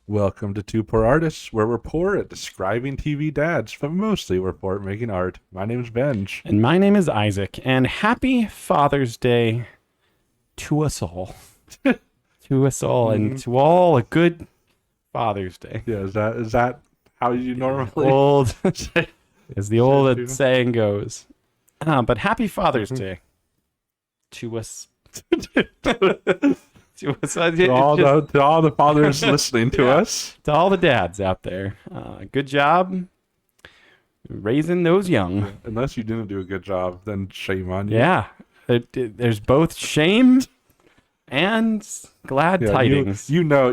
Welcome to Two Poor Artists, where we're poor at describing TV dads, but mostly we're poor at making art. My name's Benj. And my name is Isaac, and happy Father's Day to us all. To us all, and to all a good Father's Day. Yeah, is that how you normally Old, say? as the old saying goes. But happy Father's Day to us. To us. To all the fathers listening to us. To all the dads out there. Good job raising those young. Unless you didn't do a good job, then shame on you. Yeah. There's both shame and glad tidings. You know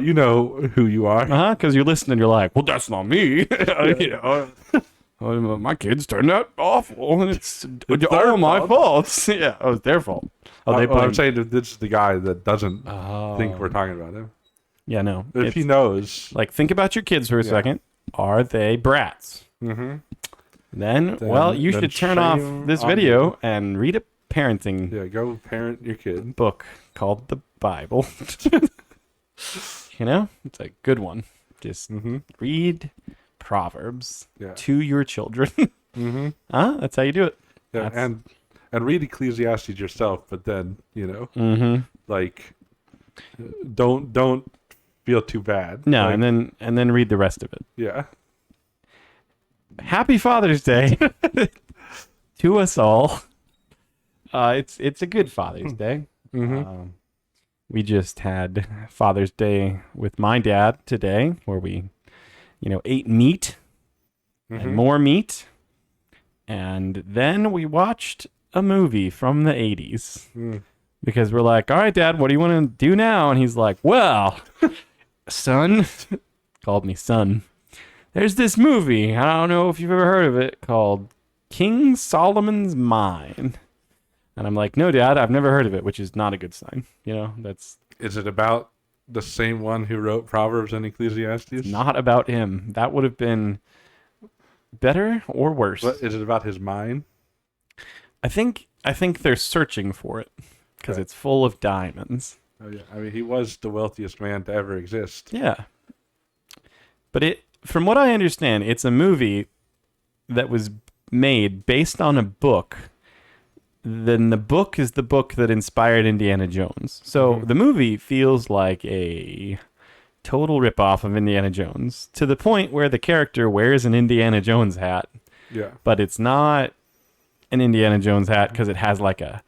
who you are. Because you're listening, you're like, well, that's not me. My kids turned out awful, and it's all my fault. Yeah, it was their fault. I'm saying that this is the guy that doesn't think we're talking about him. Yeah, no. If he knows. Like, think about your kids for a second. Are they brats? Mm-hmm. Then you should turn off this video and read a parenting go parent your kid. book called the Bible. It's a good one. Just read Proverbs to your children. That's how you do it. Yeah, and read Ecclesiastes yourself, but then like don't feel too bad. No, like, and then read the rest of it. Yeah. Happy Father's Day to us all. It's a good Father's Day. We just had Father's Day with my dad today, where we, ate meat and more meat, and then we watched a movie from the 80s because we're like, all right, Dad, what do you want to do now? And he's like, well, son, called me son. There's this movie. I don't know if you've ever heard of it, called King Solomon's Mine. And I'm like, no, Dad, I've never heard of it, which is not a good sign. Is it about the same one who wrote Proverbs and Ecclesiastes? It's not about him. That would have been better or worse. What, is it about his mind? I think they're searching for it because it's full of diamonds. Oh yeah, I mean he was the wealthiest man to ever exist. Yeah, but from what I understand, it's a movie that was made based on a book. Then the book is the book that inspired Indiana Jones. So the movie feels like a total ripoff of Indiana Jones to the point where the character wears an Indiana Jones hat. Yeah, but it's not an Indiana Jones hat because it has like a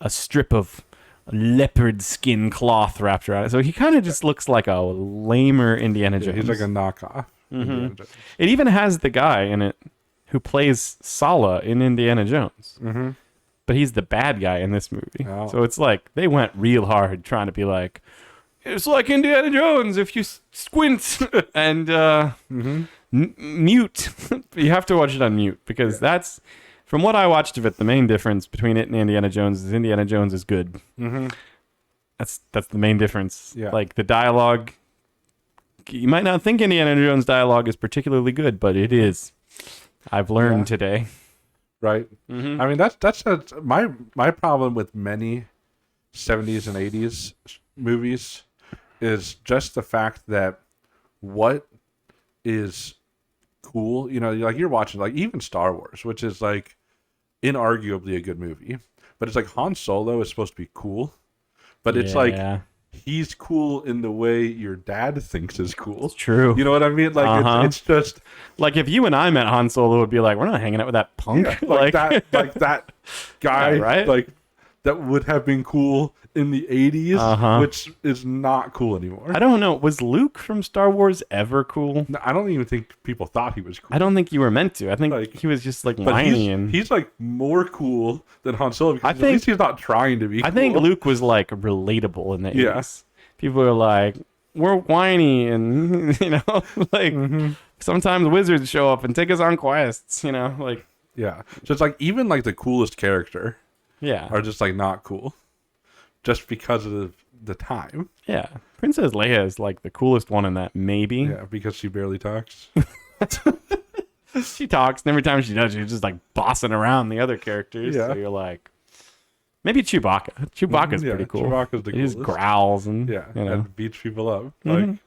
strip of leopard skin cloth wrapped around it. So he kind of just looks like a lamer Indiana Jones. He's like a knockoff. It even has the guy in it who plays Sala in Indiana Jones. But he's the bad guy in this movie. Oh. So it's like they went real hard trying to be like, it's like Indiana Jones if you squint and mute. You have to watch it on mute because that's, from what I watched of it, the main difference between it and Indiana Jones is good. That's the main difference. Yeah. Like the dialogue, you might not think Indiana Jones dialogue is particularly good, but it is. I've learned today. Right. I mean that's my problem with many 70s and 80s movies is just the fact that what is cool, like you're watching like even Star Wars, which is like inarguably a good movie, but it's like Han Solo is supposed to be cool, but it's like he's cool in the way your dad thinks is cool. It's true. You know what I mean? Like it's just like if you and I met Han Solo, it would be like, we're not hanging out with that punk. Yeah, like that guy, right? Like that would have been cool in the 80s, which is not cool anymore. I don't know. Was Luke from Star Wars ever cool? No, I don't even think people thought he was cool. I don't think you were meant to. I think he was just like whiny. He's like more cool than Han Solo because at least he's not trying to be cool. I think Luke was like relatable in the 80s. Yeah. People are like, we're whiny and, sometimes wizards show up and take us on quests, like. Yeah. So it's like even like the coolest character are just like not cool. Just because of the time. Yeah. Princess Leia is like the coolest one in that, maybe. Yeah, because she barely talks. She talks, and every time she does, she's just like bossing around the other characters. Yeah. So you're like, maybe Chewbacca. Chewbacca's pretty cool. Chewbacca's the coolest. He just growls and and beats people up. Like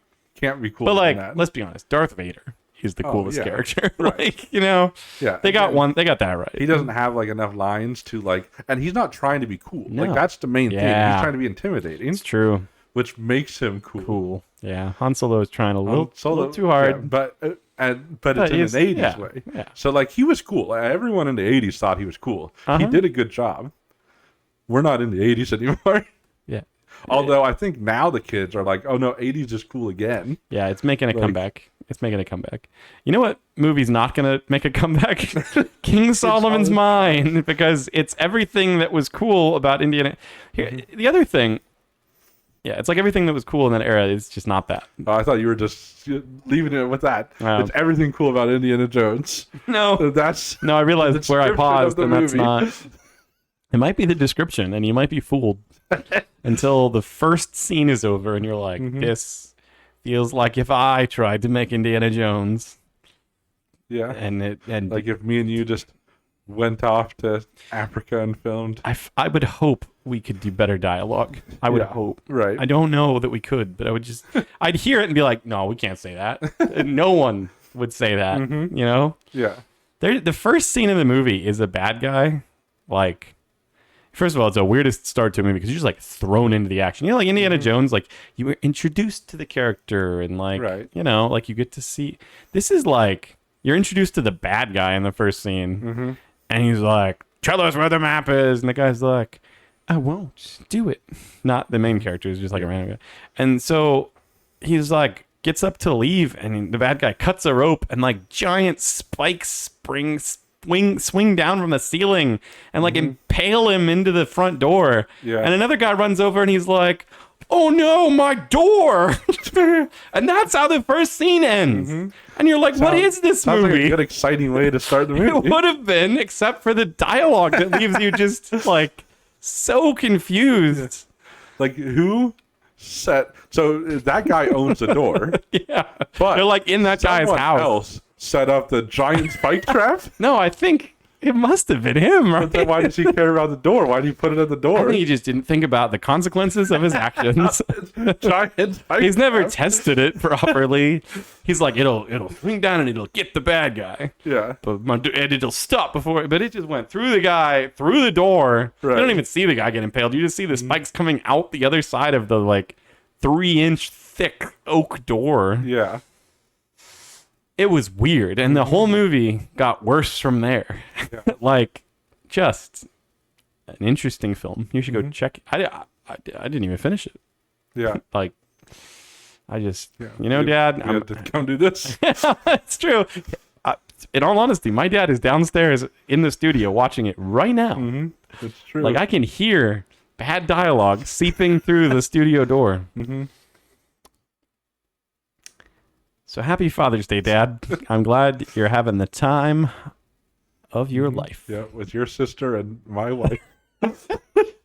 can't be cool. But like, than that. let's be honest, Darth Vader is the coolest yeah. character. Right. Like, you know, Yeah, they got that right. He doesn't have like enough lines to like, and he's not trying to be cool. No. Like that's the main thing. Yeah. He's trying to be intimidating. It's true. Which makes him cool. Cool. Yeah. Han Solo is trying a little too yeah, hard. but it's in an 80s way. Yeah. So like he was cool. Like, everyone in the 80s thought he was cool. He did a good job. We're not in the 80s anymore. Yeah. Although I think now the kids are like, oh no, 80s is cool again. Yeah, it's making a comeback. It's making a comeback. You know what movie's not going to make a comeback? King Solomon's Mine, because it's everything that was cool about Indiana. Here, the other thing, yeah, it's like everything that was cool in that era is just not that. Oh, I thought you were just leaving it with that. It's everything cool about Indiana Jones. No. No, I realized it's where I paused, and that's movie. not. It might be the description, and you might be fooled until the first scene is over, and you're like, this feels like if I tried to make Indiana Jones. Yeah. And like if me and you just went off to Africa and filmed. I would hope we could do better dialogue. I would hope. Right. I don't know that we could, but I'd hear it and be like, no, we can't say that. And no one would say that, you know? Yeah. The first scene of the movie is a bad guy. Like, first of all, it's a weirdest start to a movie because you're just like thrown into the action. You know, like Indiana Jones, like you were introduced to the character and like, you know, like you get to see. This is like you're introduced to the bad guy in the first scene, and he's like, "Tell us where the map is," and the guy's like, "I won't do it." Not the main character; is just like a random guy, and so he's like gets up to leave, and the bad guy cuts a rope, and like giant spikes swing down from the ceiling and like impale him into the front door. Yeah. And another guy runs over and he's like, "Oh no, my door!" And that's how the first scene ends. And you're like, what is this sounds movie? Like a good, exciting way to start the movie. It would have been, except for the dialogue that leaves you just like so confused. Like who set? So that guy owns the door. Yeah, but they're like in that guy's house. Else set up the giant spike trap? No, I think it must have been him, right? But then why does he care about the door? Why did he put it at the door? I think he just didn't think about the consequences of his actions. Giant spike He's never trap. tested it properly. He's like, it'll swing down and it'll get the bad guy. Yeah. And it'll stop before, but it just went through the guy, through the door. Right. You don't even see the guy get impaled. You just see the spikes coming out the other side of the like 3-inch thick oak door. Yeah. It was weird, and the whole movie got worse from there. Yeah. Like, just an interesting film. You should go check it. I didn't even finish it. Yeah. Like, I just, Yeah. you know, Dad, You had to come do this. it's true. In all honesty, my dad is downstairs in the studio watching it right now. It's true. Like, I can hear bad dialogue seeping through the studio door. So happy Father's Day, Dad. I'm glad you're having the time of your life. Yeah, with your sister and my wife.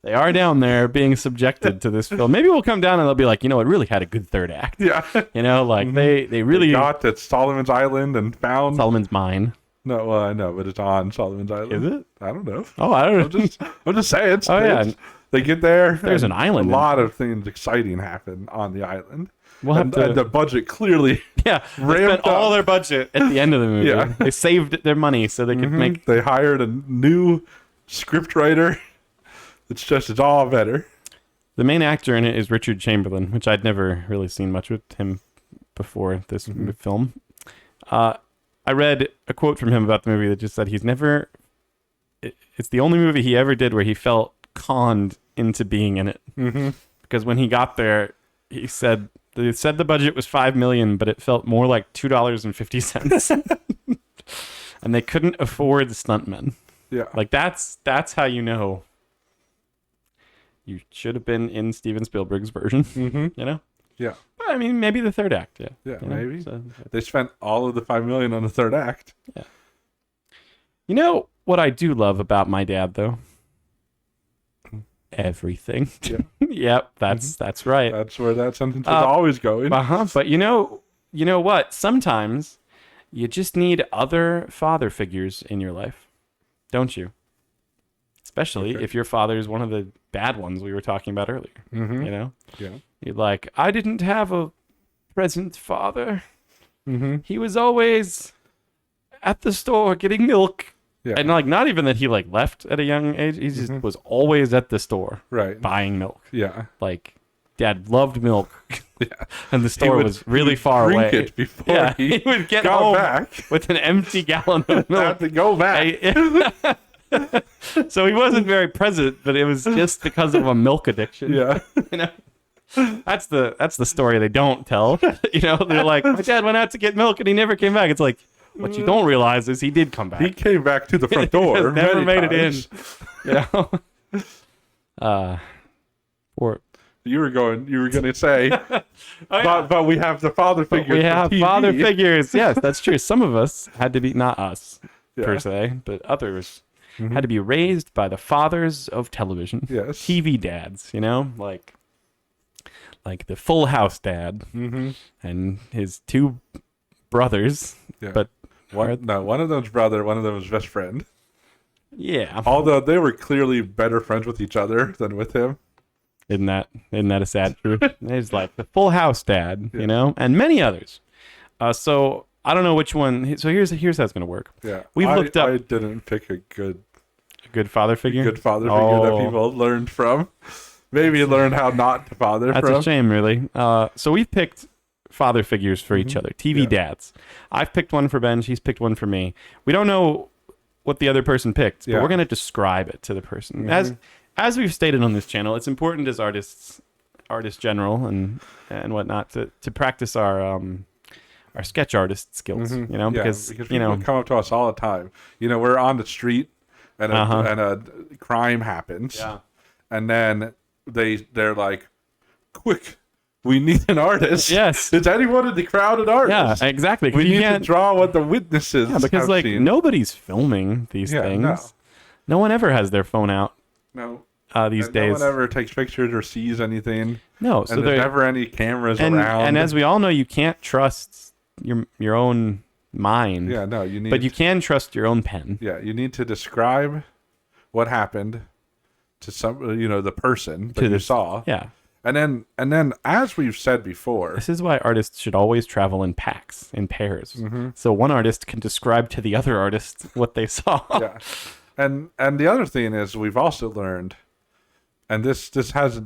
They are down there being subjected to this film. Maybe we'll come down and they'll be like, you know, it really had a good third act. Yeah. You know, like they really They got at Solomon's Island and found Solomon's Mine. No, I know, but it's on Solomon's Island. Is it? I don't know. Oh, I don't know. I'm just saying. Oh, yeah. They get there. There's an island. A lot of things exciting happen on the island. We'll have to. And the budget clearly. Yeah, they spent all their budget at the end of the movie. Yeah. They saved their money so they could make. They hired a new script writer. It's all better. The main actor in it is Richard Chamberlain, which I'd never really seen much with him before this film. I read a quote from him about the movie that just said he's never. It's the only movie he ever did where he felt conned into being in it. Because when he got there, he said they said the budget was $5 million, but it felt more like $2.50, and they couldn't afford the stuntmen. Yeah, like that's how you know you should have been in Steven Spielberg's version. You know. Yeah. But, I mean, maybe the third act. Yeah. Yeah, you know? maybe. So, they spent all of the $5 million on the third act. Yeah. You know what I do love about my dad, though? Everything. Yeah. Yep, that's right. That's where that sentence is always going. But you know what? Sometimes you just need other father figures in your life, don't you? Especially if your father is one of the bad ones we were talking about earlier. You know? Yeah. You're like, I didn't have a present father. Mm-hmm. He was always at the store getting milk. Yeah. And like, not even that he like left at a young age. He just was always at the store Right. buying milk. Yeah. Like, Dad loved milk. Yeah. And the store was really far drink away. It before he would get got home back. with an empty gallon of milk. Have to go back. So he wasn't very present, but it was just because of a milk addiction. Yeah. You know? That's the story they don't tell. You know, they're like, my dad went out to get milk and he never came back. It's like, what you don't realize is he did come back. He came back to the front door. Never made times. it in. You know? Or You were going to say, but we have the father figures. we have from TV. father figures. Yes, that's true. Some of us had to be, not us per Yeah. se, but others had to be raised by the fathers of television. Yes. TV dads, you know? Like the Full House dad and his two brothers. Yeah. But one of them's brother, one of them was best friend. yeah. Although they were clearly better friends with each other than with him. Isn't that a sad truth? There's like the Full House dad, you know, and many others. So I don't know which one. So here's how it's gonna work. Yeah, We've looked up I didn't pick a good father figure. figure that people learned from. Maybe learn how not to father That's from. a shame, really. So we've picked father figures for each other, TV dads. I've picked one for Benj. He's picked one for me. We don't know what the other person picked, but we're gonna describe it to the person as we've stated on this channel. It's important as artists general and whatnot to practice our sketch artist skills. You know, because you people know, come up to us all the time. You know, we're on the street and a crime happens. Yeah. And then they're like, quick, we need an artist. Yes. Is anyone in the crowd an artist? Yeah, exactly. We need to draw what the witnesses because have like seen. nobody's filming these things. No one ever has their phone out. No. These days. No one ever takes pictures or sees anything. No, so and there's never any cameras around. And as we all know, you can't trust your own mind. Yeah, no, you need. But you can trust your own pen. Yeah, you need to describe what happened to the person that you saw. Yeah. And then, as we've said before, This is why artists should always travel in packs, in pairs. So one artist can describe to the other artist what they saw. yeah. And the other thing is, we've also learned, and this has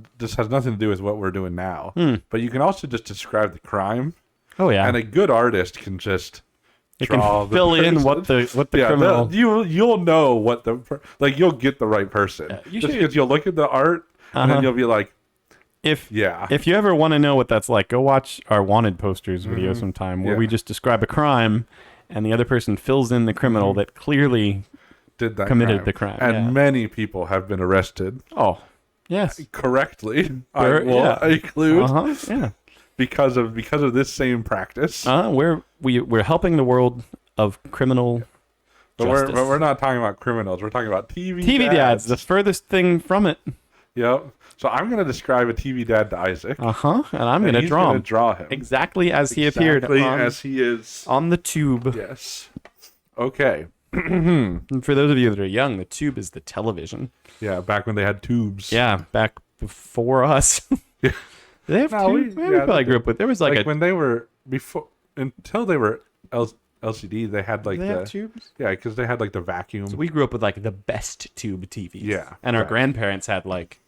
nothing to do with what we're doing now, but you can also just describe the crime. Oh yeah. And a good artist can just It draw can fill in what the criminal. You'll know what you'll get the right person. You Just should- because you'll look at the art and then you'll be like, If yeah. If you ever want to know what that's like, go watch our wanted posters video sometime where we just describe a crime and the other person fills in the criminal that clearly did that committed the crime. And many people have been arrested. Oh, yes. Correctly. I will include Yeah. because of this same practice. We're helping the world of criminal justice. But we're not talking about criminals. We're talking about TV dads, the furthest thing from it. Yep. So I'm going to describe a TV dad to Isaac. And I'm going to draw him exactly as he appeared as he is on the tube. Yes. Okay. And for those of you that are young, the tube is the television. Yeah, back when they had tubes. Yeah, back before us. Yeah. They have tubes? We probably grew up with. There was like when they were until they were LCD. They had like they have tubes. Yeah, because they had like the vacuum. So we grew up with like the best tube TVs. Yeah, and our grandparents had like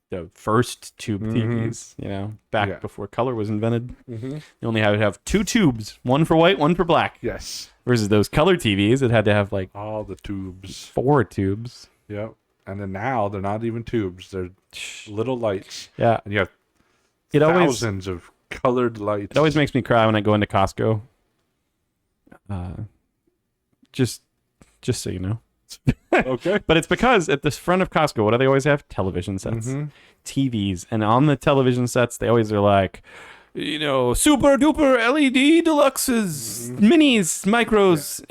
the first tube TVs. You know, back before color was invented. You only had to have two tubes, one for white, one for black. Yes. Versus those color TVs, it had to have like all the tubes. 4 tubes. Yep. And then now they're not even tubes; they're little lights. Yeah. And you have it thousands of colored lights. It always makes me cry when I go into Costco. Just so you know. Okay. But it's because at the front of Costco, what do they always have? Television sets, TVs, and on the television sets, they always are like, you know, super duper LED deluxes, minis, micros,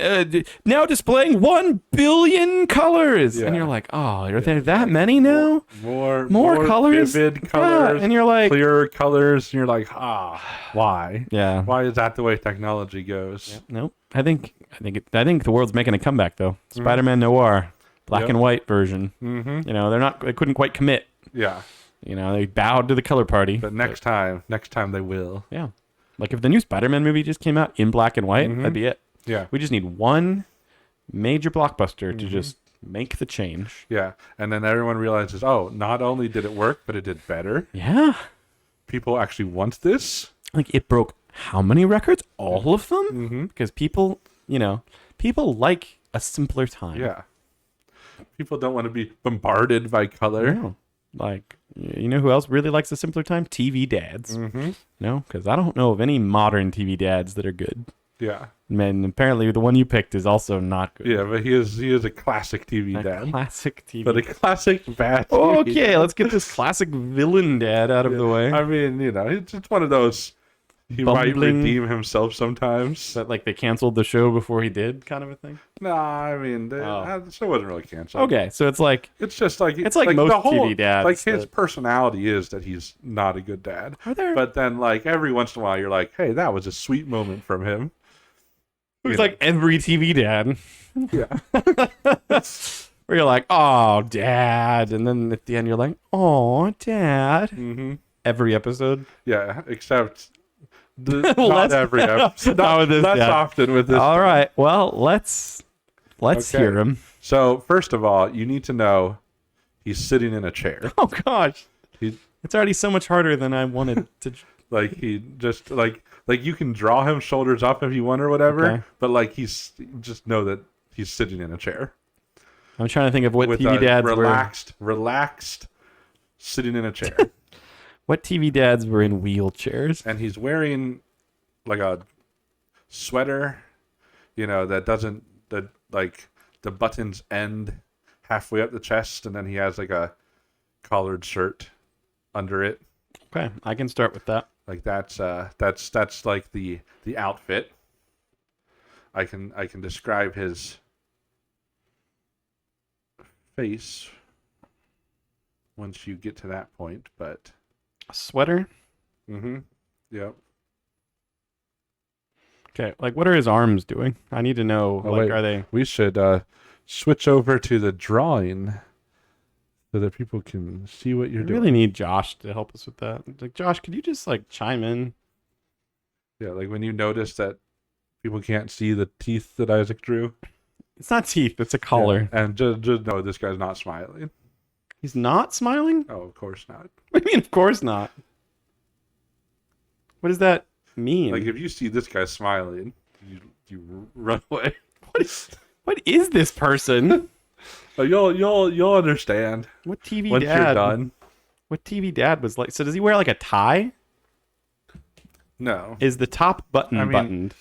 now displaying 1 billion colors. And you're like, oh, are there that many now? More colors, vivid colors, and you're like clearer colors, and you're like, why? Yeah. Why is that the way technology goes? Yep. Nope. I think the world's making a comeback though. Spider-Man Noir, black and white version. You know, they couldn't quite commit. Yeah. You know, they bowed to the color party. But next time they will. Yeah. Like if the new Spider-Man movie just came out in black and white, that'd be it. Yeah. We just need one major blockbuster to just make the change. Yeah. And then everyone realizes, oh, not only did it work, but it did better. Yeah. People actually want this. Like it broke how many records? All of them? Mm-hmm. Because people, people like a simpler time. Yeah. People don't want to be bombarded by color. No. Like, you know who else really likes a simpler time? TV dads. Mm-hmm. No, because I don't know of any modern TV dads that are good. Yeah. And apparently the one you picked is also not good. Yeah, but he is a classic TV A dad. classic TV. But a classic bad TV Okay, dad. let's get this classic villain dad out of the way. I mean, it's just one of those. He might Bumbling. redeem himself sometimes. That like they canceled the show before he did, kind of a thing. Nah, I mean, the show wasn't really canceled. Okay, so it's like It's just like It's like most the whole, TV dads Like his that- personality is that he's not a good dad. are there? But then, like every once in a while, you're like, "Hey, that was a sweet moment from him." It's like every TV dad. Yeah, Where you're like, oh, dad. And then at the end, you're like, oh, dad. mm-hmm. Every episode. Yeah, except Let's- not every episode. Not with this Less dad. often with this. All right. Well, let's Okay. hear him. So first of all, you need to know he's sitting in a chair. Oh, gosh. He It's already so much harder than I wanted to. like he just like you can draw him shoulders up if you want or whatever, Okay. but like he's just know that he's sitting in a chair I'm trying to think of what with TV a dads relaxed sitting in a chair. What TV dads were in wheelchairs? And he's wearing like a sweater, that like the buttons end halfway up the chest, and then he has like a collared shirt under it. Okay, I can start with that. Like that's like the outfit. I can describe his face once you get to that point, but A sweater. Yep. Okay, like what are his arms doing? I need to know. Oh, like, wait. are they? We should switch over to the drawing so that people can see what you're We doing. really need Josh to help us with that. Like, Josh, could you just like chime in? Yeah, like when you notice that people can't see the teeth that Isaac drew. It's not teeth. It's a collar. Yeah, and just know this guy's not smiling. He's not smiling. Oh, of course not. What do you mean? Of course not. What does that mean? Like if you see this guy smiling, you run away. What is this person? But you'll understand What TV once dad? you're done. What TV dad was like? So does he wear like a tie? No. Is the top button I mean, buttoned?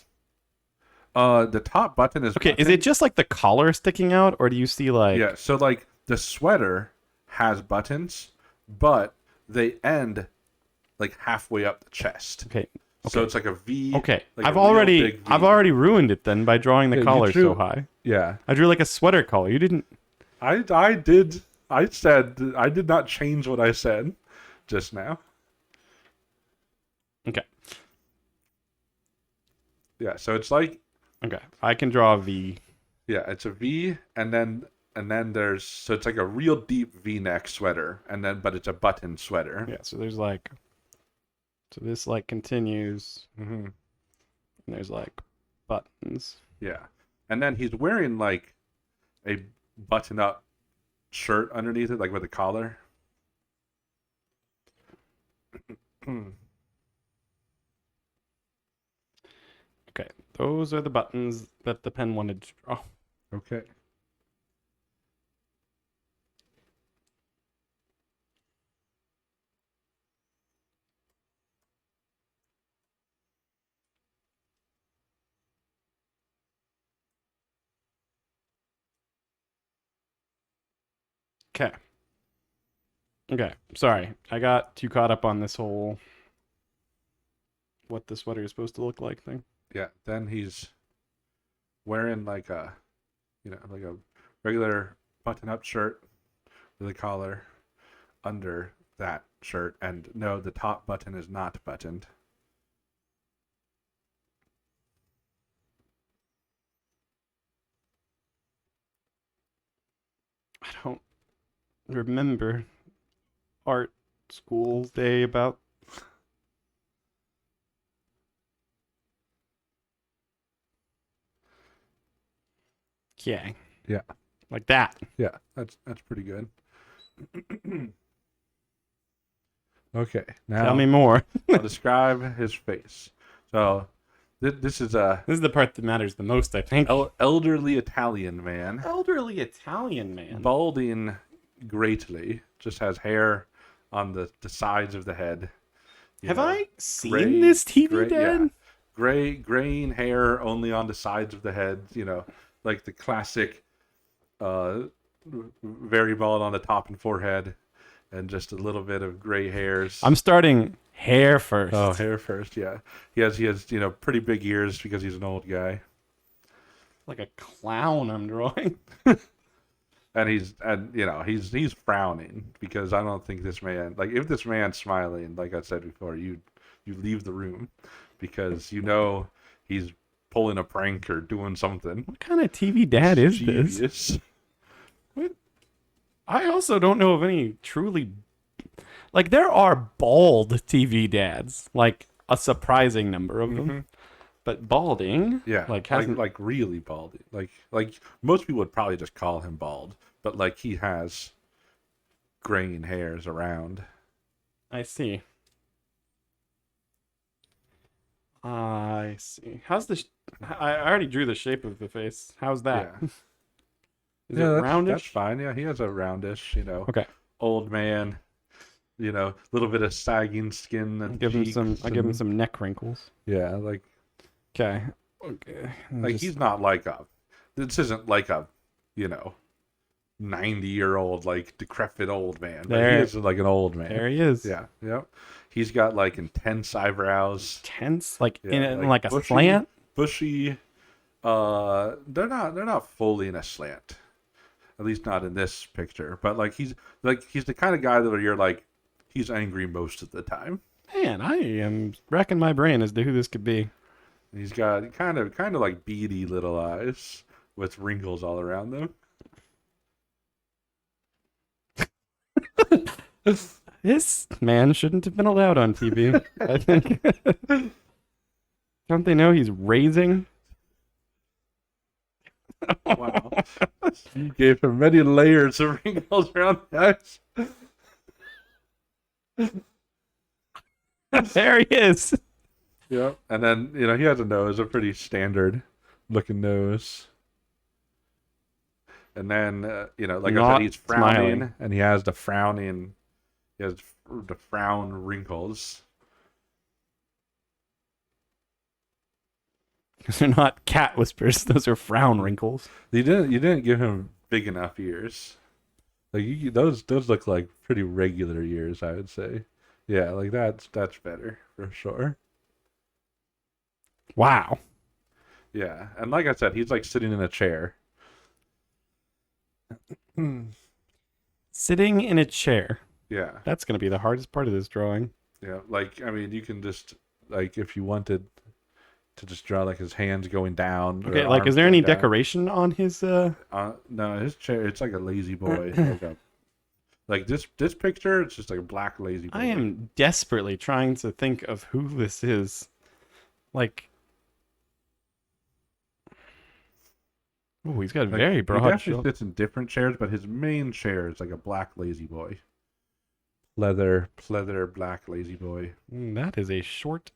The top button is Okay, is buttoned. it just like the collar sticking out, or do you see like? Yeah, so like the sweater has buttons, but they end like halfway up the chest. Okay. So it's like a V. Okay. like a I've real already big V. I've already ruined it then by drawing the Yeah, you collar drew- so high. Yeah. I drew like a sweater collar. You didn't. I did not change what I said just now. Okay. Yeah, so it's like Okay. I can draw a V. yeah, it's a V and then there's so it's like a real deep V-neck sweater but it's a button sweater. Yeah. So there's like. So this like continues. Mm-hmm. And there's like buttons. Yeah. And then he's wearing like a button-up shirt underneath it, like with a collar. Okay. Those are the buttons that the pen wanted to draw. Okay. Okay. Okay. Sorry. I got too caught up on this whole what the sweater is supposed to look like thing. Yeah, then he's wearing like a regular button-up shirt with a collar under that shirt, and no, the top button is not buttoned. I don't remember art school day about Okay. Yeah. Like that. Yeah, that's pretty good. Okay, now Tell me more. I'll describe his face. So this is a This is the part that matters the most, I think. elderly Italian man, Elderly Italian man. balding greatly, just has hair on the sides of the head. Have I seen this TV, Dad? Yeah, graying hair only on the sides of the head. Like the classic, very bald on the top and forehead, and just a little bit of gray hairs. I'm starting hair first. Oh, hair first, yeah. He has pretty big ears because he's an old guy. Like a clown I'm drawing. And he's frowning because I don't think this man, like, if this man's smiling, like I said before, you leave the room because he's pulling a prank or doing something. What kind of TV dad is this? Genius. I also don't know of any truly... Like, there are bald TV dads. Like, a surprising number of them. Mm-hmm. But balding... Yeah, like really balding. Like most people would probably just call him bald, but like he has graying hairs around. I see. I see. How's the... I already drew the shape of the face. How's that? Yeah. Is it roundish? That's fine. Yeah, he has a roundish, Okay. old man, a little bit of sagging skin. I'll give him some neck wrinkles. Yeah, like Okay. he's not like this isn't like a, 90-year-old, like decrepit old man. But he is like an old man. There he is. Yeah, yeah. He's got like intense eyebrows. Tense, like Yeah, in like a bushy, slant. Bushy. They're not fully in a slant. At least not in this picture. But he's the kind of guy that you're like, he's angry most of the time. Man, I am racking my brain as to who this could be. He's got kind of like beady little eyes with wrinkles all around them. This man shouldn't have been allowed on TV. I think. Don't they know he's raising? Wow. You gave him many layers of wrinkles around the eyes. There he is. Yeah. And then, he has a nose, a pretty standard looking nose. And then, like I said, he's frowning, smiling. and he has the frown wrinkles. They're not cat whispers. Those are frown wrinkles. You didn't give him big enough ears. Like those look like pretty regular ears, I would say. Yeah, like that's better for sure. Wow. Yeah, and like I said, he's like sitting in a chair. Sitting in a chair. Yeah. That's going to be the hardest part of this drawing. Yeah, you can just, if you wanted to just draw like his hands going down. Okay, like, is there any decoration on his? No, his chair. It's like a lazy boy. Like this picture. It's just like a black lazy boy. I am desperately trying to think of who this is. Like, oh, he's got very broad He definitely shoulders. sits in different chairs, but his main chair is like a black lazy boy. Leather black lazy boy. That is a short.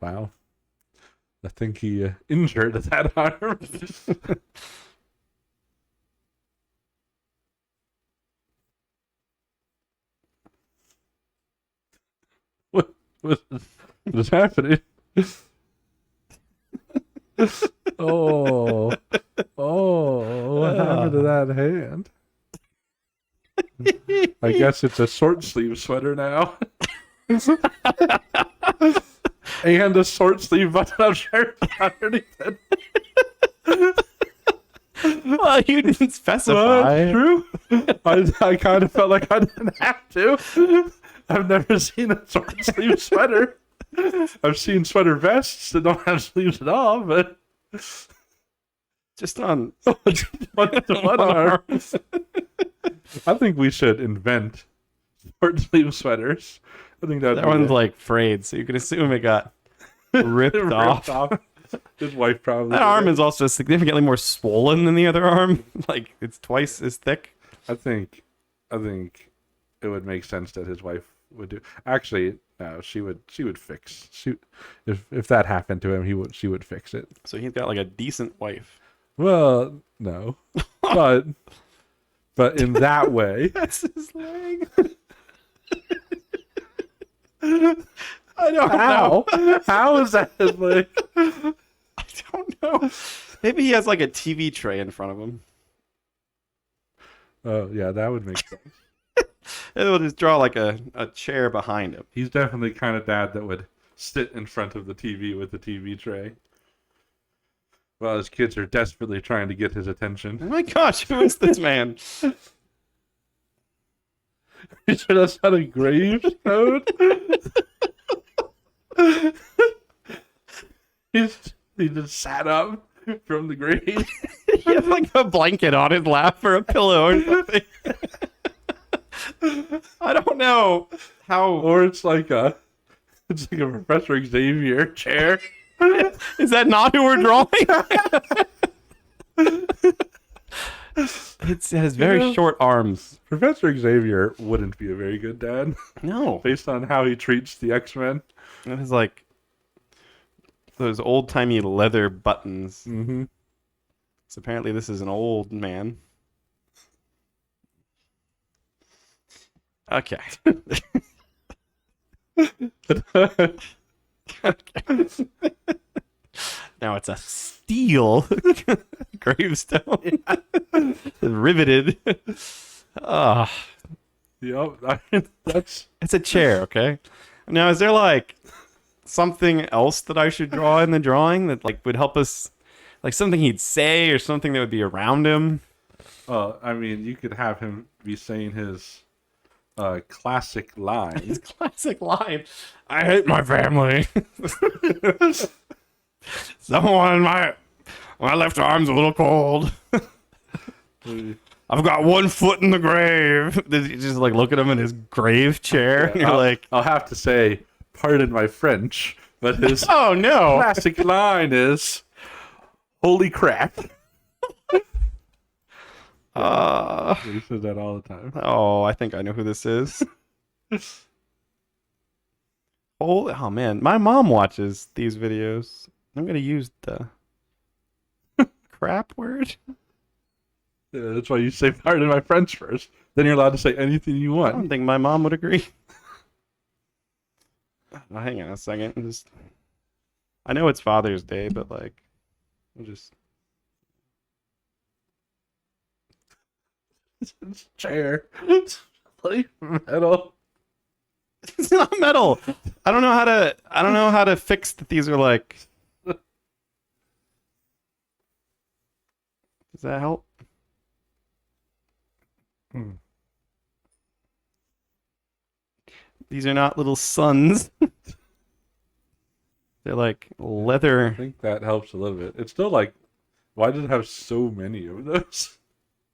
Wow. I think he injured that arm. What is happening? Oh, what happened to that hand? I guess it's a short sleeve sweater now. And a short sleeve button-up shirt underneath it. Well, you didn't specify. That's true. I kind of felt like I didn't have to. I've never seen a short sleeve sweater. I've seen sweater vests that don't have sleeves at all, but Just on one arm. I think we should invent short sleeve sweaters. I think that one's like frayed, so you can assume it got ripped off. His wife probably. That arm is also significantly more swollen than the other arm. Like it's twice as thick. I think it would make sense that his wife would do. Actually, no, she would fix. If that happened to him, she would fix it. So he's got like a decent wife. Well, no, but in that way, That's his leg. I don't know. How is that his leg? I don't know. Maybe he has like a TV tray in front of him. Oh yeah, that would make sense. And we'll just draw like a chair behind him. He's definitely the kind of dad that would sit in front of the TV with the TV tray while his kids are desperately trying to get his attention. Oh my gosh, who is this man? You sure that's not a gravestone? He just sat up from the grave. He has like a blanket on his lap or a pillow or something. I don't know how. Or it's like a Professor Xavier chair. Is that not who we're drawing? It has very short arms. Professor Xavier wouldn't be a very good dad. No. Based on how he treats the X-Men. It has like those old-timey leather buttons. Mm-hmm. So apparently this is an old man. Okay. Now it's a steel gravestone. Riveted. Ah. Yep. That's It's a chair, okay? Now is there like something else that I should draw in the drawing that like would help us, like something he'd say or something that would be around him? I mean, you could have him be saying his classic line. His classic line. I hate my family. Someone, my left arm's a little cold. I've got one foot in the grave. You just like look at him in his grave chair. And you're like, I'll have to say, pardon my French, but his oh no. classic line is, "Holy crap." He says that all the time. Oh, I think I know who this is. Oh man, my mom watches these videos. I'm gonna use the crap word. Yeah, that's why you say pardon my French first. Then you're allowed to say anything you I don't want. think my mom would agree. Oh, hang on a second. I know it's Father's Day, but like, we'll just. It's chair. It's like metal. It's not metal. I don't know how to fix that these are like. Does that help? These are not little suns. They're like I leather. think that helps a little bit. It's still like, why does it have so many of those?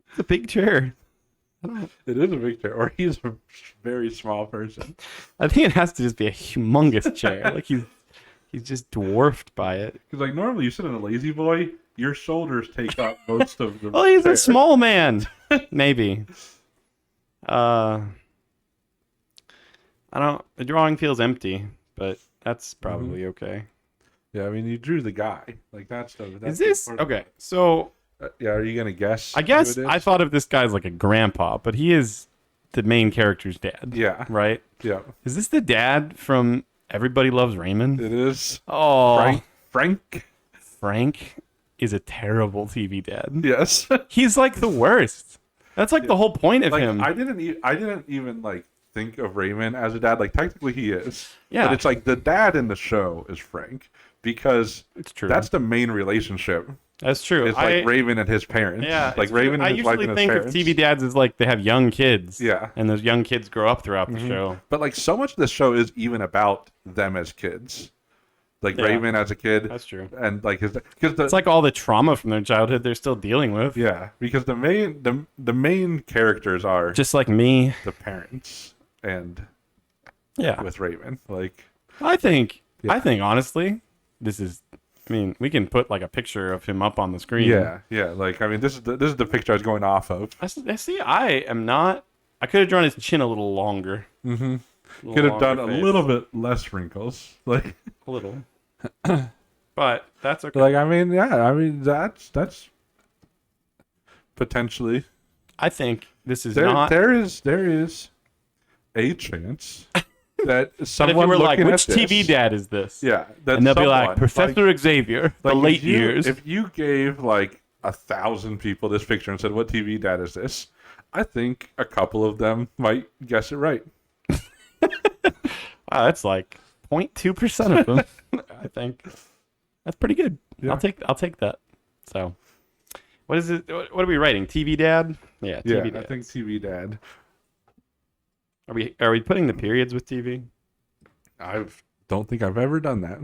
It's a big chair. It is a big chair, or he's a very small person. I think it has to just be a humongous chair. Like he's just dwarfed by it. Because like normally you sit in a lazy boy, your shoulders take up most of the. Oh, he's chair. a small man. Maybe. The drawing feels empty, but that's probably okay. Yeah, I mean you drew the guy. Like that's the. Is this okay? So Yeah, are you gonna guess? I guess who it is? I thought of this guy as like a grandpa, but he is the main character's dad. Yeah. Right? Yeah. Is this the dad from Everybody Loves Raymond? It is. Oh, Frank. Frank is a terrible TV dad. Yes. He's like the worst. That's like the whole point of Like him. I didn't even like think of Raymond as a dad. Like technically he is. Yeah. But it's like the dad in the show is Frank because It's true. that's the main relationship. That's true. It's like Raven and his parents. Yeah, Like it's Raven true. and his wife and I his usually think of parents. TV dads as like they have young kids. Yeah. And those young kids grow up throughout the show. But like so much of this show is even about them as kids. Like Yeah. Raven as a kid. That's true. And like his because the It's like all the trauma from their childhood they're still dealing with. yeah, because the main characters are Just like me. the parents and Yeah. with Raven. Like I think Yeah. honestly, this is I mean, we can put like a picture of him up on the screen. Yeah, yeah. Like, I mean, this is the picture I was going off of. I see. I am not. I could have drawn his chin a little longer. Mm-hmm. Little Could have done longer a face. little bit less wrinkles. Like, A little. But that's okay. like, I mean, yeah. I mean, that's potentially. I think this is There not. there is a chance that But if someone you were like, looking which at this, TV dad is this? yeah, that And they'll be like, someone, Professor Xavier, the like, late if you, years. If you gave like 1,000 people this picture and said, "What TV dad is this?" I think a couple of them might guess it right. Wow, that's like 0.2% of them. I think that's pretty good. Yeah. I'll take that. So, what is it? What are we writing? TV dad? Yeah, Yeah, TV dad. I think TV dad. Are we putting the periods with TV? I don't think I've ever done that.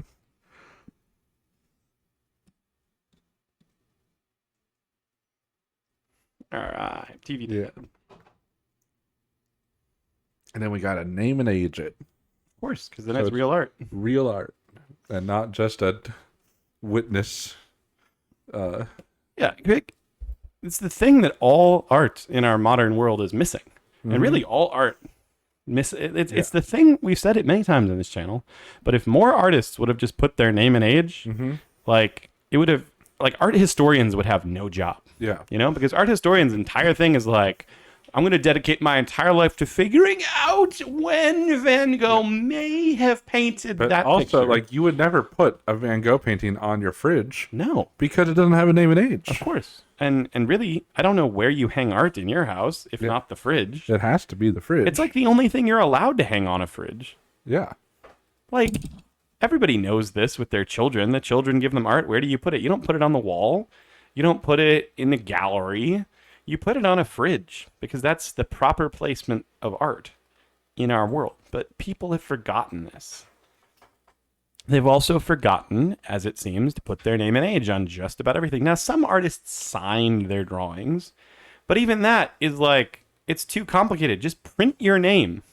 All right, TV dad. Yeah. And then we got to name and age it. Of course, because then So it's it's- real art. Real art. And not just a witness. Yeah, it's the thing that all art in our modern world is missing, and really all art it's the thing. We've said it many times on this channel, but if more artists would have just put their name and age, like it would have, like art historians would have no job. Yeah. You know, because art historians' entire thing is like, I'm going to dedicate my entire life to figuring out when Van Gogh may have painted But that also, picture. like, you would never put a Van Gogh painting on your fridge No, because it doesn't have a name and age. of course. And really, I don't know where you hang art in your house, if not the fridge. It has to be the fridge. It's like the only thing you're allowed to hang on a fridge. yeah. Like, everybody knows this with their children. The children give them art. Where do you put it? You don't put it on the wall. You don't put it in the gallery. You put it on a fridge because that's the proper placement of art in our world. But people have forgotten this. They've also forgotten, as it seems, to put their name and age on just about everything. Now, some artists signed their drawings, but even that is like, it's too complicated. Just print your name.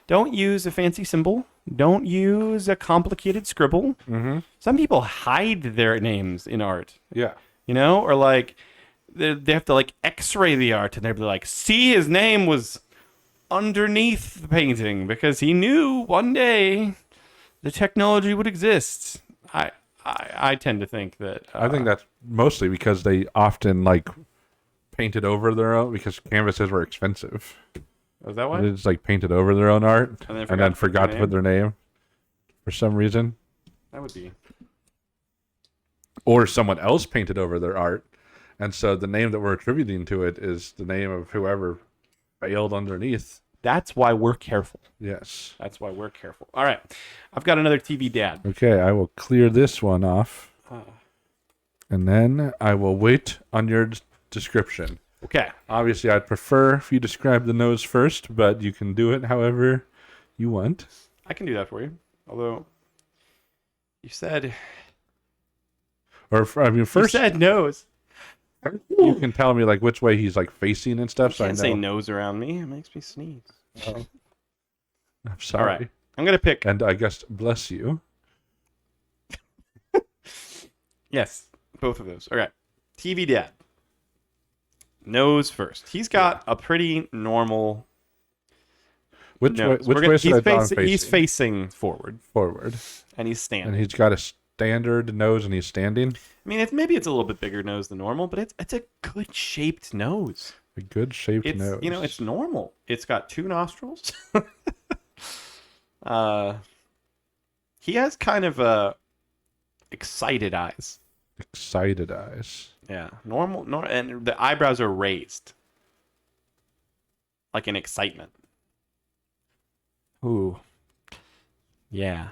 Don't use a fancy symbol. Don't use a complicated scribble. Some people hide their names in art, Yeah. you know, or like they have to like x-ray the art and they'll be like, see, his name was underneath the painting because he knew one day the technology would exist. I tend to think that I think that's mostly because they often, like, painted over their own, because canvases were expensive. is that why? They just, like, painted over their own art And then and then forgot forgot to to put put their name for some reason. That would be. Or someone else painted over their art. And so the name that we're attributing to it is the name of whoever failed underneath. That's why we're careful. Yes. That's why we're careful. All right. I've got another TV dad. Okay, I will clear this one off. And then I will wait on your description. Okay. Obviously, I'd prefer if you describe the nose first, but you can do it however you want. I can do that for you. Although you said Or, I mean, first you said nose. you can tell me, like, which way he's, like, facing and stuff, You so I can't know. say nose around me. It makes me sneeze. I'm sorry. All right. I'm going to pick. And I guess bless you. Yes, both of those. All right. TV dad. Nose first. He's got a pretty normal Which nose. way? Which way should I draw him facing? He's facing forward, Forward. and he's standing. And he's got a standard nose, and he's standing. I mean, maybe it's a little bit bigger nose than normal, but it's a good shaped nose. A good shaped It's nose. it's normal. It's got two nostrils. He has kind of excited eyes. Excited eyes. Yeah, normal. And the eyebrows are raised, like in excitement. Ooh, yeah.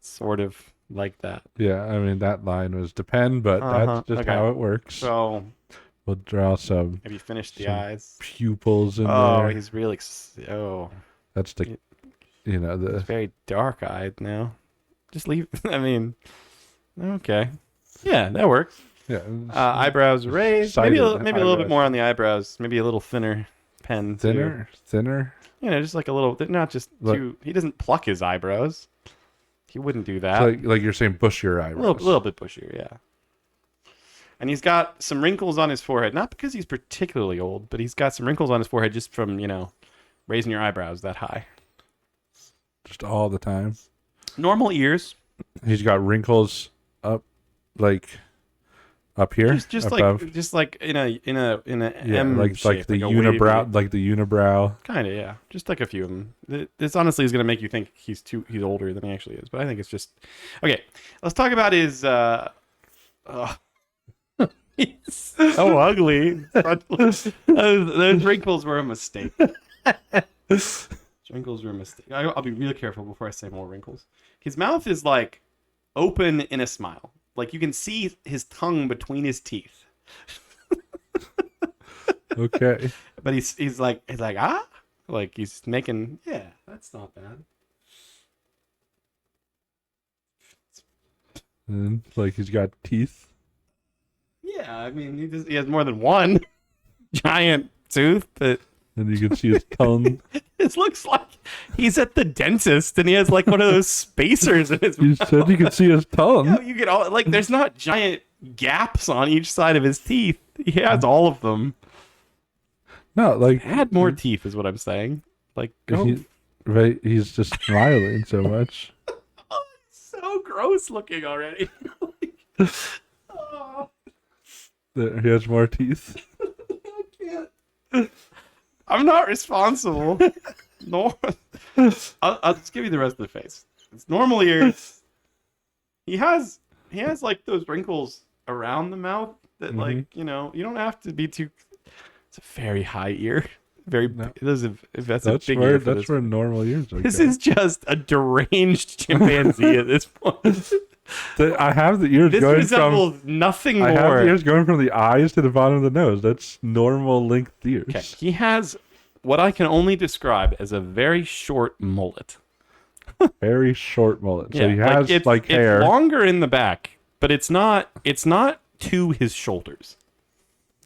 Sort of like that. Yeah, I mean, that line was depend, but that's just okay. how it works. So, We'll draw some have you finished the Some eyes? pupils in Oh, there. he's really. That's the, you know, He's the very dark eyed now. Just leave. I mean, okay. Yeah, that works. yeah. Eyebrows raised. Maybe Sided maybe a little bit eyebrows. more on the eyebrows. Maybe a little thinner pen. too. Thinner. You know, just like a little. Not just too. He doesn't pluck his eyebrows. He wouldn't do that. Like you're saying, bushier eyebrows. A little bit bushier, yeah. And he's got some wrinkles on his forehead, not because he's particularly old, but he's got some wrinkles on his forehead just from, raising your eyebrows that high. Just all the time. Normal ears. He's got wrinkles up here. Just above. like in a M like shape, the a unibrow, wavy. like the unibrow. Kind of, yeah. Just like a few of them. This honestly is going to make you think he's older than he actually is, but I think it's just okay. Let's talk about his. He's so ugly. Those wrinkles were a mistake. Wrinkles were a mistake. I'll be real careful before I say more wrinkles. His mouth is like open in a smile. Like you can see his tongue between his teeth. Okay. But he's like ah, like he's making that's not bad. And like he's got teeth. Yeah, I mean he has more than one giant tooth, but and you can see his tongue. It looks like he's at the dentist and he has like one of those spacers in his You mouth. said you could see his tongue. Yeah, you get all like there's not giant gaps on each side of his teeth. He has all of them. No, like Add more teeth is what I'm saying. Like he's just smiling so much. Oh, it's so gross looking already. Oh. He has more teeth. I can't. I'm not responsible. No, I'll just give you the rest of the face. It's normal ears. He has like those wrinkles around the mouth that like you don't have to be too. It's a very high ear. Very. No. That's a big where ear. For that's where normal ears are. this is just a deranged chimpanzee at this point. I have the ears This going resembles from nothing I have more. the ears going from the eyes to the bottom of the nose. That's normal length ears. Okay, he has what I can only describe as a very short mullet. Very short mullet. So Yeah, he has it's hair. It's longer in the back, but it's not to his shoulders.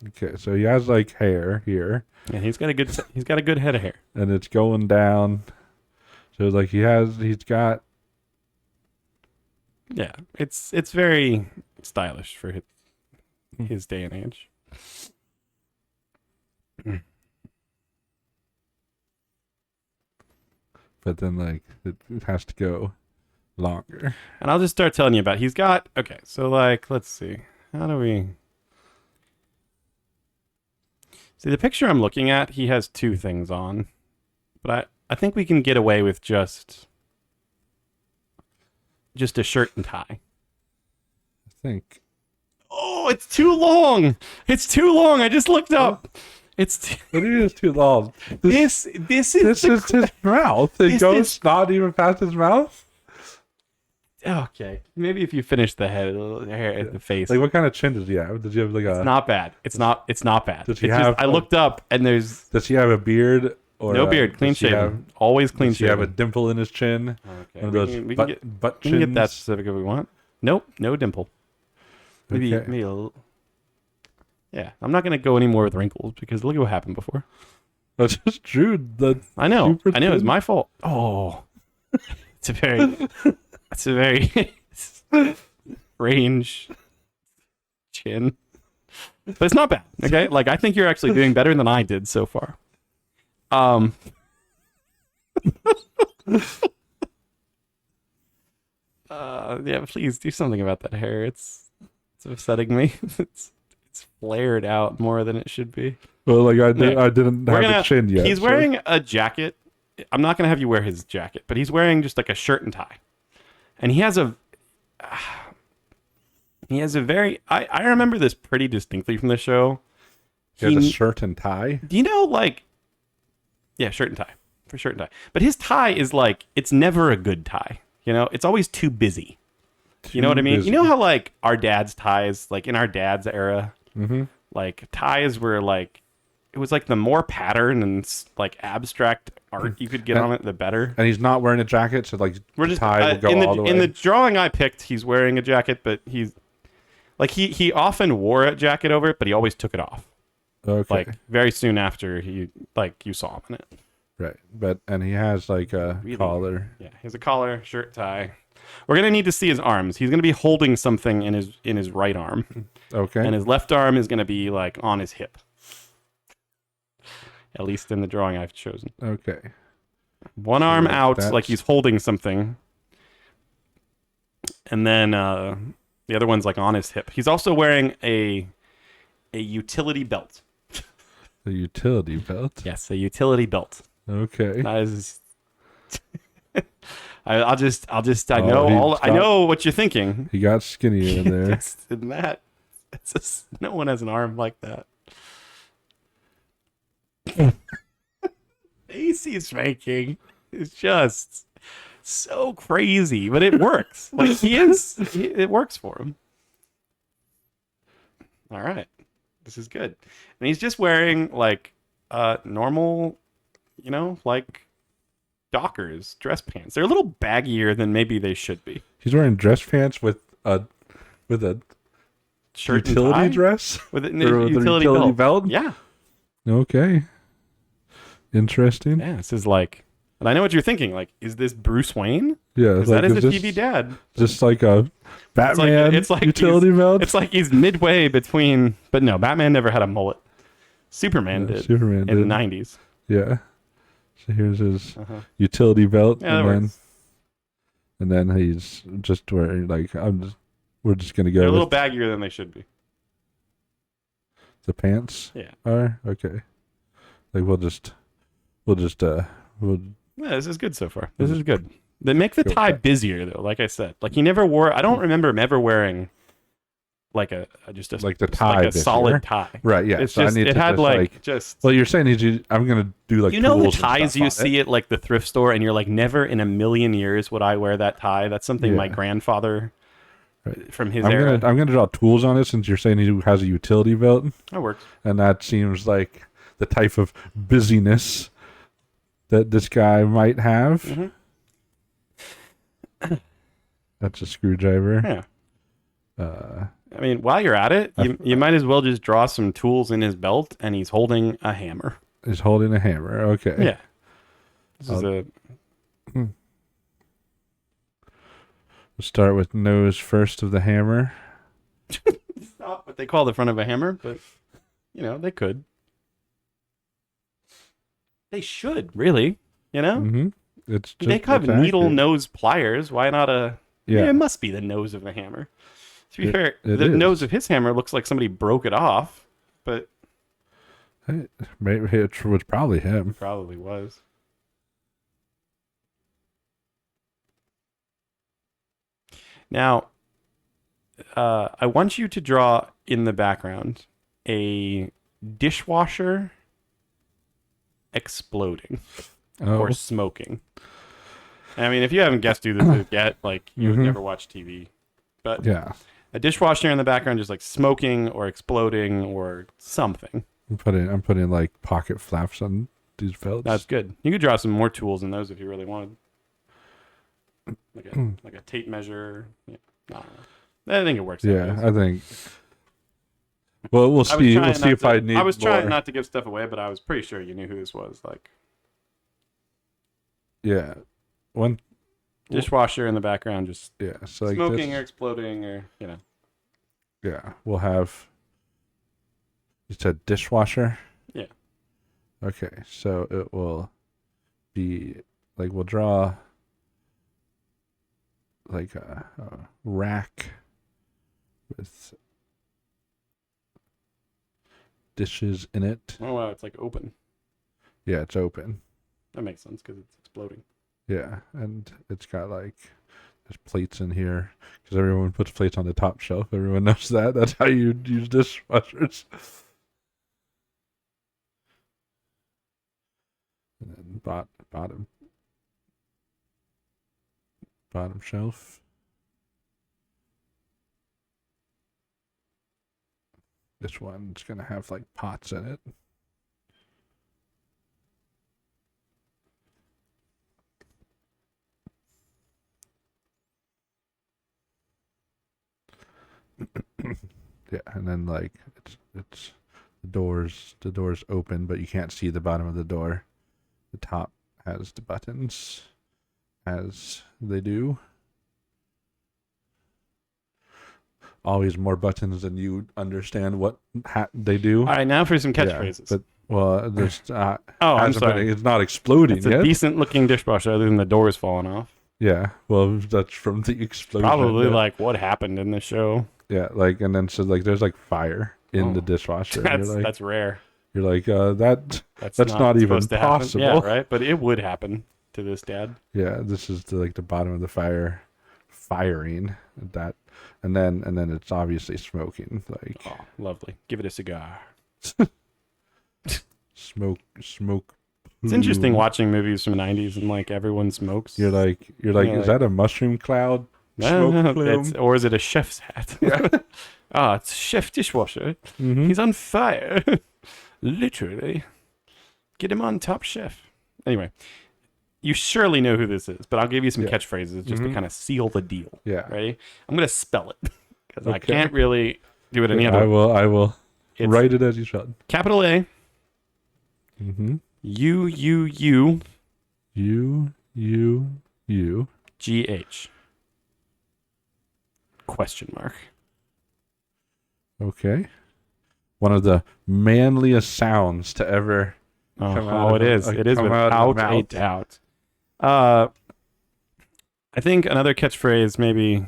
Okay, so he has like hair here, And he's got a good head of hair. and it's going down. So like he's got. Yeah, it's very stylish for his day and age. But then like it has to go longer. And I'll just start telling you about. He's got so like let's see, how do we see the picture I'm looking at? He has two things on, but I think we can get away with just a shirt and tie. I think. Oh, it's too long. It's too long. I just looked up. It's But it is too long. this is This is his mouth. It This goes is- not even past his mouth. okay. Maybe if you finish the head, the hair, the face. Like what kind of chin does he have? Does he have like a? It's not bad. It's not bad. Does he It's just- have I looked up and there's Does he have a beard or no beard, clean does he shaven, always clean Does he have a shaven. dimple in his chin? Okay, One of we those can- we can butt get- butt We can chins. get that specific if we want. Nope, no dimple. Maybe Okay. maybe a little. Yeah, I'm not gonna go any more with wrinkles because look at what happened before. I just drew the. I know, super it's thin. my fault. Oh, it's a very range chin, but it's not bad. Okay, like I think you're actually doing better than I did so far. Yeah, please do something about that hair. It's upsetting me. It's flared out more than it should be. Well, like I No. didn't We're have gonna- the chin yet. He's so- wearing a jacket. I'm not gonna have you wear his jacket, but he's wearing just like a shirt and tie, and he has a very. I remember this pretty distinctly from the show. He has a shirt and tie. Do you know like? Yeah, shirt and tie for shirt and tie. But his tie is like it's never a good tie. You know, it's always too busy. You know what I mean? busy. You know how like our dad's ties, like in our dad's era, Mm-hmm. like ties were like it was like the more pattern and like abstract art you could get on it, the better. And he's not wearing a jacket, so like We're the just tie will go in the all the way. in the drawing I picked. He's wearing a jacket, but he's like he often wore a jacket over it, but he always took it off. Okay. Like very soon after he like you saw him in it. Right. And he has like a Really collar. Yeah, he has a collar, shirt, tie. We're gonna need to see his arms. He's gonna be holding something in his right arm, Okay. and his left arm is gonna be like on his hip. At least in the drawing I've chosen. Okay. One So, arm like, out, that's- like he's holding something, and then the other one's like on his hip. He's also wearing a utility belt. The utility belt. Yes, a utility belt. Okay. That is. I Oh, know what you're thinking. He got skinny in there. Yes, in that, it's just, no one has an arm like that. Face he's making is just so crazy, but it works. Like it works for him. All right, this is good, and he's just wearing like normal, like Dockers dress pants. They're a little baggier than maybe they should be. He's wearing dress pants with a Shirt utility and tie? dress With a Or with a utility, belt. Yeah. Okay. Interesting. Yeah, this is like, and I know what you're thinking. Like, is this Bruce Wayne? Yeah. Because that is a TV dad. Just like a Batman It's like utility belt. It's like he's midway between, but no, Batman never had a mullet. Superman Yeah, did. Superman in did. the 90s. Yeah. So here's his utility belt, Yeah, that works. and then he's just wearing like we're just gonna They're a go little with baggier than they should be. the pants. Yeah. Are okay. Like we'll Yeah, this is good so far. This is good. They make the Go tie back. busier though. Like I said, like he never wore. I don't remember him ever wearing like a Like the just tie like a busier. solid tie. right. Yeah. It's so just I need it to had just, like just. Well, you're saying I'm gonna do like You know the tools and ties stuff you on see it. at like the thrift store, and you're like, never in a million years would I wear that tie. That's something my Yeah. grandfather Right. from his I'm era. gonna draw tools on it since you're saying he has a utility belt, That works. and that seems like the type of busyness that this guy might have. Mhm. That's a screwdriver. Yeah. Uh, I mean, while you're at it, you might as well just draw some tools in his belt, and he's holding a hammer. He's holding a hammer. Okay. Yeah. This is a. We'll start with nose first of the hammer. It's not what they call the front of a hammer, but they could. They should really. Mm-hmm. It's just, They have it's needle accurate. nose pliers. Why not a? Yeah. It must be the nose of the hammer. To be It- fair, it the is. nose of his hammer looks like somebody broke it off, but Maybe it was probably him. probably was. Now, I want you to draw in the background a dishwasher exploding Oh, or smoking. I mean, if you haven't guessed who this is yet, like you've Mhm. never watched TV, but yeah. a dishwasher in the background just like smoking or exploding or something. I'm putting like pocket flaps on these belts. That's good. You could draw some more tools in those if you really wanted. Like a tape measure. Yeah. I don't know. I think it works. yeah. anyways. I think. Well, we'll I was see. trying We'll see not if to- I need. I was trying more. not to give stuff away, but I was pretty sure you knew who this was. Like Yeah. One. dishwasher in the background, just Yeah. So like smoking this. or exploding or Yeah. We'll have. You said dishwasher. Yeah. Okay. So it will be like we'll draw like a rack with dishes in it. Oh wow, it's like open. Yeah, it's open. That makes sense because it's exploding. Yeah, and it's got like there's plates in here because everyone puts plates on the top shelf. Everyone knows that. That's how you use dishwashers. And then bottom shelf. This one's gonna have like pots in it. Yeah, and then like it's the doors open, but you can't see the bottom of the door. The top has the buttons, as they do. Always more buttons than you understand what they do. All right, now for some catchphrases. Yeah, but there's I'm sorry. it's not exploding It's yet. a decent-looking dishwasher, other than the doors falling off. Yeah, well, that's from the explosion. Probably like what happened in the show. Yeah, like, and then so like there's like fire in the dishwasher. That's rare. You're like that's That's not even happen. possible. Yeah, right. But it would happen to this dad. Yeah, this is the bottom of the fire, firing that, and then it's obviously smoking. Like, Oh, lovely. Give it a cigar. smoke. It's interesting watching movies from the 90s and like everyone smokes. You're like, is that a mushroom cloud? No, Plume? or is it a chef's hat? Yeah. It's chef dishwasher. Mm-hmm. He's on fire. Literally. Get him on Top Chef. Anyway, you surely know who this is, but I'll give you some catchphrases just to kind of seal the deal. Yeah. Ready? I'm going to spell it because I Okay. can't really do it any other I will It's write it as you should. capital A, Mm-hmm. U, U. G-H. Question mark. Okay. One of the manliest sounds to ever come out it of is. It is come out of without the a mouth. doubt. I think another catchphrase maybe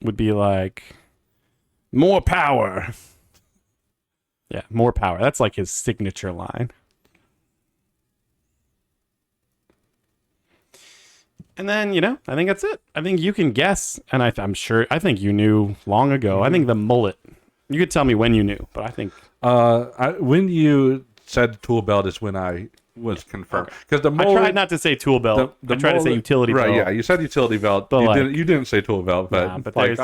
would be like, more power. Yeah, more power. That's like his signature line. And then, I think that's it. I think you can guess, and I think you knew long ago. I think the mullet. You could tell me when you knew, but I think... when you said tool belt is when I was confirmed. Because the I mullet, tried not to say tool belt. the I tried to say mullet- utility right, belt. yeah, you said utility belt. But You didn't say tool belt, but, Nah, but like,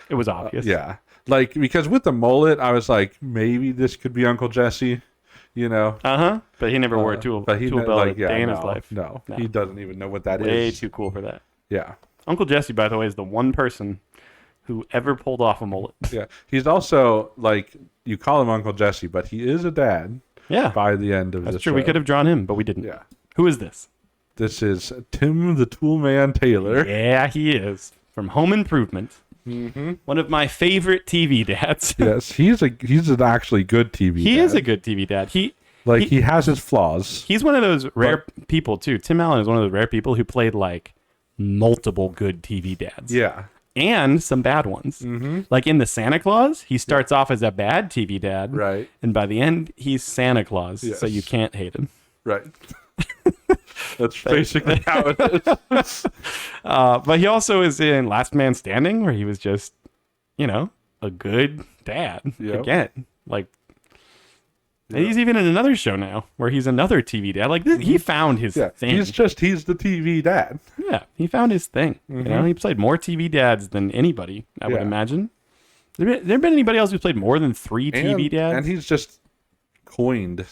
it was obvious. yeah. Like, because with the mullet, I was like, maybe this could be Uncle Jesse, Uh-huh. But he never wore a tool belt a day in his life. No, he doesn't even know what that is. Way too cool for that. Yeah. Uncle Jesse, by the way, is the one person who ever pulled off a mullet. Yeah. He's also, like, you call him Uncle Jesse, but he is a dad Yeah. by the end of That's the true. show. We could have drawn him, but we didn't. Yeah. Who is this? This is Tim the Toolman Taylor. Yeah, he is. From Home Improvement. Mm-hmm. One of my favorite TV dads. Yes, he's an actually good TV He dad. is a good TV dad. He has his flaws. He's one of those rare people, too. Tim Allen is one of those rare people who played, like, multiple good TV dads. Yeah. And some bad ones. Mm-hmm. Like in the Santa Claus, he starts off as a bad TV dad. Right. And by the end, he's Santa Claus. Yes. So you can't hate him. Right. That's basically how it is. But he also is in Last Man Standing, where he was just, a good dad. Yep. Again. Like, and he's even in another show now, where he's another TV dad. Like, he found his Yeah. thing. He's the TV dad. Yeah, he found his thing. He played more TV dads than anybody, I would Yeah. imagine. There been anybody else who's played more than 3 TV dads? And he's just coined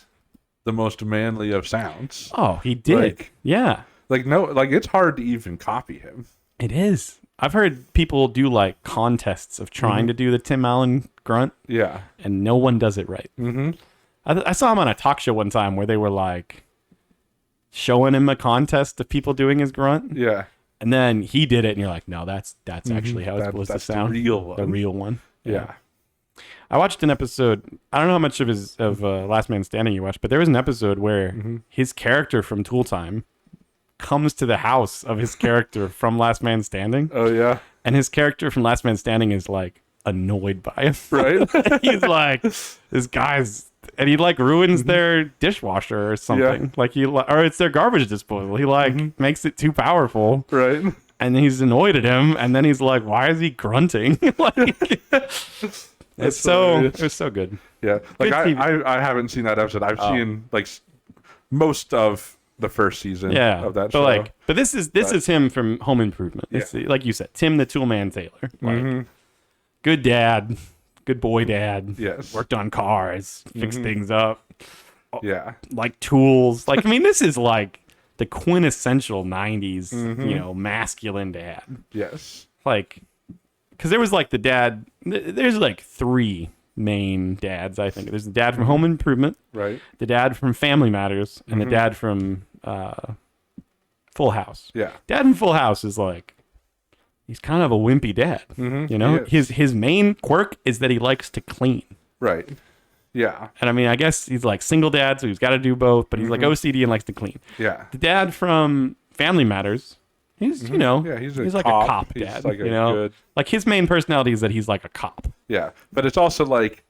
the most manly of sounds. Oh, he did. Like- Yeah, It's hard to even copy him. it is. I've heard people do like contests of trying to do the Tim Allen grunt, Yeah. and no one does it right. Mm-hmm. I saw him on a talk show one time where they were like showing him a contest of people doing his grunt, Yeah. and then he did it, and you're like, no, that's actually how it's supposed to That's sound. the real one. The real one. Yeah. I watched an episode. I don't know how much of Last Man Standing you watched, but there was an episode where his character from Tool Time comes to the house of his character from Last Man Standing, Oh, yeah. and his character from Last Man Standing is like annoyed by him. Right? He's like, this guy's, and he like ruins their dishwasher or something. Like or it's their garbage disposal. He like makes it too powerful. Right? And he's annoyed at him, and then he's like, "Why is he grunting?" Like, it's hilarious. it was so good. Yeah. Like, Good TV. I haven't seen that episode. I've seen, like, most of the first season of that show. But this is him from Home Improvement. It's, like you said, Tim the Toolman Taylor. Like, good dad, good boy dad. Yes. Worked on cars, fixed things up, Yeah. like tools. Like, I mean, this is like the quintessential 90s, masculine dad. Yes. Like, because there was like the dad, there's like 3 main dads, I think. There's the dad from Home Improvement, Right. the dad from Family Matters, and the dad from Full House. Yeah. Dad in Full House is like, he's kind of a wimpy dad. You know, his main quirk is that he likes to clean. Right. Yeah. And I mean, I guess he's like single dad, so he's got to do both, but he's like OCD and likes to clean. Yeah. The dad from Family Matters, he's, you know, Yeah, he's like a cop He's dad, like a you know? good... Like his main personality is that he's like a cop. Yeah. But it's also like,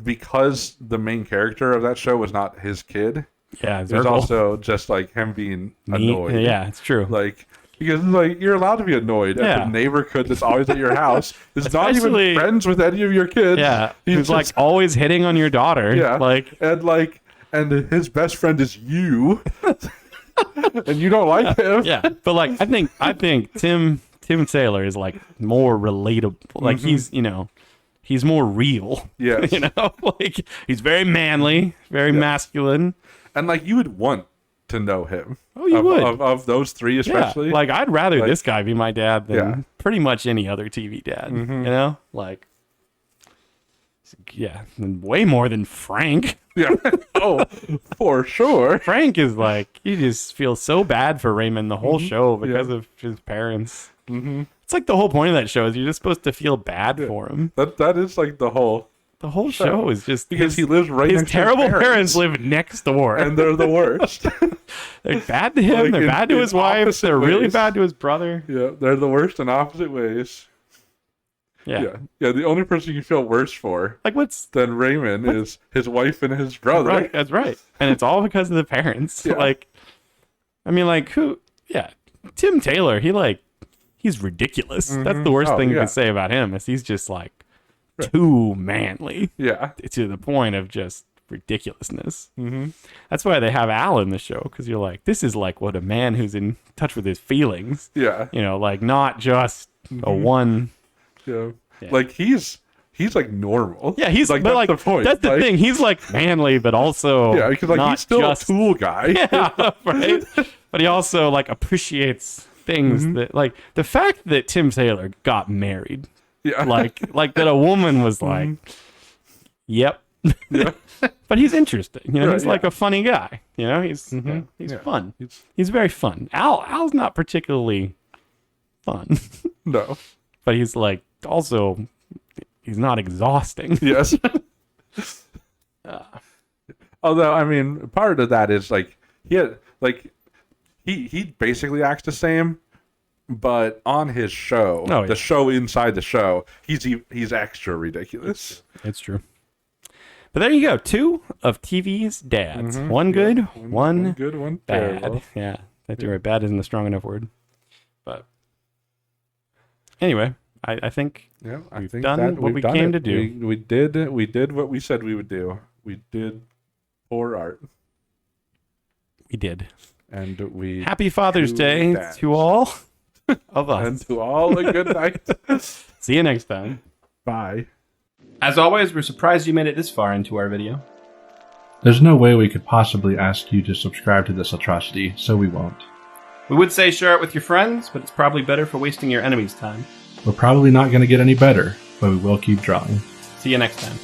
because the main character of that show was not his kid, Yeah, it's also just like him being annoyed. Yeah, it's true. Like, because like you're allowed to be annoyed at the neighborhood that's always at your house. Is not even friends with any of your kids. Yeah, he's just, like always hitting on your daughter. Yeah, and his best friend is you, and you don't like him. Yeah, but like I think Tim Taylor is like more relatable. Like he's, you know, he's more real. Yes. You know, like he's very manly, very masculine, and like you would want to know him. Oh, you would. Of those three, especially. Yeah. Like, I'd rather this guy be my dad than pretty much any other TV dad. You know? Like, yeah, and way more than Frank. Yeah. Oh, for sure. Frank is like, you just feel so bad for Raymond the whole show because of his parents. It's like the whole point of that show is you're just supposed to feel bad for him. That is like the whole show is just because he lives right next to his terrible parents live next door, and they're the worst. They're bad to him. Like they're bad to his wife. They're really bad to his brother. Yeah, they're the worst in opposite ways. Yeah. The only person you feel worse for, like than Raymond, is his wife and his brother. Right, that's right, and it's all because of the parents. Yeah. Like, I mean, like who? Yeah, Tim Taylor. He's ridiculous. That's the worst thing you can say about him. Is he's just like too manly. Yeah, to the point of just ridiculousness. That's why they have Al in the show, because you're like, this is like what a man who's in touch with his feelings. Yeah, you know, like not just a one. Yeah, like he's like normal. Yeah, he's like, but that's like the point. That's the thing. He's like manly, but also because like he's still just a tool guy. Yeah, right. But he also like appreciates things that like the fact that Tim Taylor got married. Yeah, like that a woman was like, yep. Yeah. But he's interesting. You know, he's like a funny guy. You know, he's fun. He's very fun. Al's not particularly fun. No. But he's like also he's not exhausting. Yes. Although I mean, part of that is like he basically acts the same, but on his show, the show inside the show, he's extra ridiculous. It's true. But there you go. 2 of TV's dads. One good, one good, one bad. terrible. Yeah, that's right. Bad isn't a strong enough word. But anyway, I think we've done what we came to do. We did what we said we would do. We did poor art. We did. And we Happy Father's Day to all of us. And to all a good night. See you next time. Bye. As always, we're surprised you made it this far into our video. There's no way we could possibly ask you to subscribe to this atrocity, so we won't. We would say share it with your friends, but it's probably better for wasting your enemy's time. We're probably not going to get any better, but we will keep drawing. See you next time.